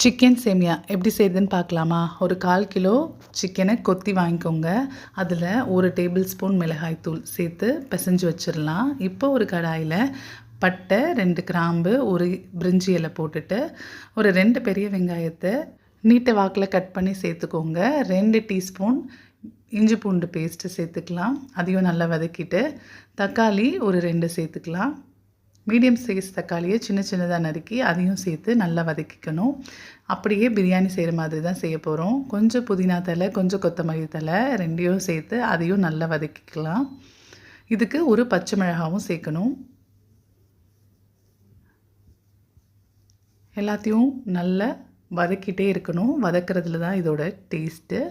Chicken சேமியா எப்படி செய்யுதுன்னு பார்க்கலாமா? ஒரு 1/4 கிலோ சிக்கனை கொத்தி வாங்கிக்கோங்க. அதில் 1 டேபிள் ஸ்பூன் மிளகாய்த்தூள் சேர்த்து பிசைஞ்சு வச்சிடலாம். இப்போ ஒரு கடாயில் பட்டை, 2 கிராம்பு, 1 பிரிஞ்சி இலை போட்டுட்டு ஒரு 2 பெரிய வெங்காயத்தை நீட்ட வாக்கில் கட் பண்ணி சேர்த்துக்கோங்க. 2 டீஸ்பூன் இஞ்சி பூண்டு பேஸ்ட்டு சேர்த்துக்கலாம். அதையும் நல்லா வதக்கிட்டு தக்காளி ஒரு 2 சேர்த்துக்கலாம். மீடியம் சைஸ் தக்காளியை சின்ன சின்னதாக நறுக்கி அதையும் சேர்த்து நல்லா வதக்கிக்கணும். அப்படியே பிரியாணி செய்கிற மாதிரி தான் செய்ய போகிறோம். கொஞ்சம் புதினா தழை, கொஞ்சம் கொத்தமல்லி தழை 2யும் சேர்த்து அதையும் நல்லா வதக்கிக்கலாம். இதுக்கு ஒரு பச்சை மிளகாவும் சேர்க்கணும். எல்லாத்தையும் நல்லா வதக்கிட்டே இருக்கணும். வதக்கிறதுல தான் இதோட டேஸ்ட்டு.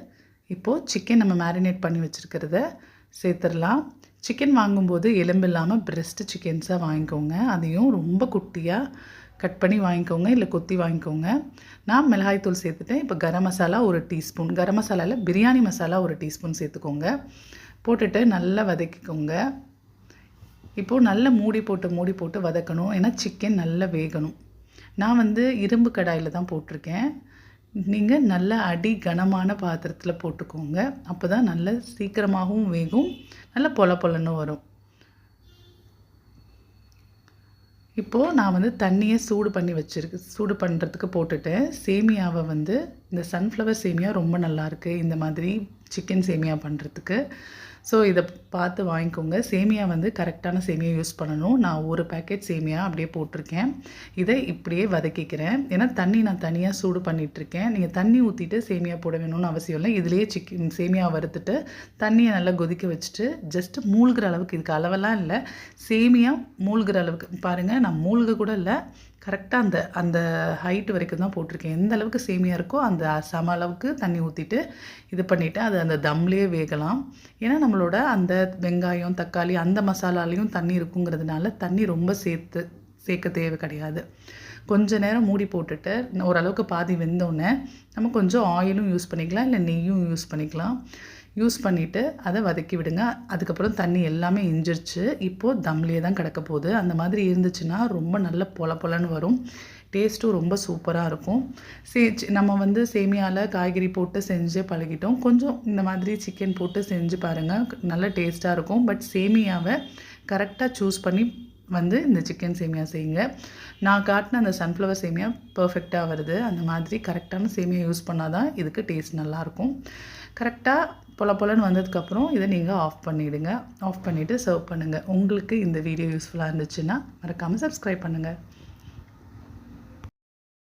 இப்போது சிக்கன் நம்ம மேரினேட் பண்ணி வச்சுருக்கிறத சேர்த்துடலாம். சிக்கன் வாங்கும்போது எலும்பு இல்லாமல் பிரெஸ்ட்டு சிக்கன்ஸாக வாங்கிக்கோங்க. அதையும் ரொம்ப குட்டியாக கட் பண்ணி வாங்கிக்கோங்க, இல்லை கொத்தி வாங்கிக்கோங்க. நான் மிளகாய்த்தூள் சேர்த்துட்டேன். இப்போ கரம் மசாலா 1 டீஸ்பூன், கரம் மசாலாவில் பிரியாணி மசாலா 1 டீஸ்பூன் சேர்த்துக்கோங்க. போட்டுட்டு நல்லா வதக்கிக்கோங்க. இப்போது நல்ல மூடி போட்டு வதக்கணும். ஏன்னா சிக்கன் நல்லா வேகணும். நான் இரும்பு கடாயில் தான் போட்டிருக்கேன். நீங்கள் நல்ல கனமான பாத்திரத்தில் போட்டுக்கோங்க. அப்போ தான் நல்ல சீக்கிரமாகவும் வேகும், நல்ல பொலன்னு வரும். இப்போது நான் தண்ணியை சூடு பண்ணுறதுக்கு போட்டுட்டேன். சேமியாவை இந்த சன்ஃப்ளவர் சேமியா ரொம்ப நல்லாயிருக்கு இந்த மாதிரி சிக்கன் சேமியா பண்ணுறதுக்கு. ஸோ இதை பார்த்து வாங்கிக்கோங்க. சேமியா கரெக்டான சேமியா யூஸ் பண்ணணும். நான் 1 பேக்கெட் சேமியா அப்படியே போட்டிருக்கேன். இதை இப்படியே வதக்கிக்கிறேன். ஏன்னா தண்ணி நான் தனியாக சூடு பண்ணிகிட்ருக்கேன். நீங்கள் தண்ணி ஊற்றிட்டு சேமியா போட வேணும்னு அவசியம் இல்லை. இதுலேயே சேமியா வறுத்துட்டு தண்ணியை நல்லா கொதிக்க வச்சுட்டு ஜஸ்ட்டு மூழ்கிற அளவுக்கு, இதுக்கு அளவெல்லாம் இல்லை, சேமியா மூழ்கிற அளவுக்கு பாருங்கள். நான் மூழ்க கூட இல்லை, கரெக்டாக அந்த ஹைட்டு வரைக்கும் தான் போட்டிருக்கேன். எந்த அளவுக்கு சேமியா இருக்கோ அந்த சம அளவுக்கு தண்ணி ஊற்றிட்டு இது பண்ணிவிட்டு அது அந்த தம்லேயே வேகலாம். ஏன்னா நம்மளோட அந்த வெங்காயம், தக்காளி அந்த மசாலாலையும் தண்ணி இருக்குங்கிறதுனால தண்ணி ரொம்ப சேர்க்க தேவை கிடையாது. கொஞ்சம் நேரம் மூடி போட்டுட்டு ஓரளவுக்கு பாதி வெந்தோடனே நம்ம கொஞ்சம் ஆயிலும் யூஸ் பண்ணிக்கலாம், இல்லை நெய்யும் யூஸ் பண்ணிக்கலாம். யூஸ் பண்ணிவிட்டு அதை வதக்கி விடுங்க. அதுக்கப்புறம் தண்ணி எல்லாமே இஞ்சிருச்சு. இப்போது தம்லேயே தான் கிடக்க போகுது. அந்த மாதிரி இருந்துச்சுன்னா ரொம்ப நல்ல பொலன்னு வரும். டேஸ்ட்டும் ரொம்ப சூப்பராக இருக்கும். நம்ம சேமியாவில் காய்கறி போட்டு செஞ்சு பழகிட்டோம். கொஞ்சம் இந்த மாதிரி சிக்கன் போட்டு செஞ்சு பாருங்கள், நல்ல டேஸ்ட்டாக இருக்கும். பட் சேமியாவை கரெக்டாக சூஸ் பண்ணி இந்த சிக்கன் சேமியா செய்யுங்க. நான் காட்டின அந்த சன்ஃப்ளவர் சேமியா பர்ஃபெக்டாக வருது. அந்த மாதிரி கரெக்டான சேமியா யூஸ் பண்ணால் தான் இதுக்கு டேஸ்ட் நல்லாயிருக்கும். கரெக்டாக பொலன்னு வந்ததுக்கப்புறம் இதை நீங்கள் ஆஃப் பண்ணிவிடுங்க. ஆஃப் பண்ணிவிட்டு சர்வ் பண்ணுங்கள். உங்களுக்கு இந்த வீடியோ யூஸ்ஃபுல்லாக இருந்துச்சுன்னா மறக்காமல் சப்ஸ்கிரைப் பண்ணுங்கள்.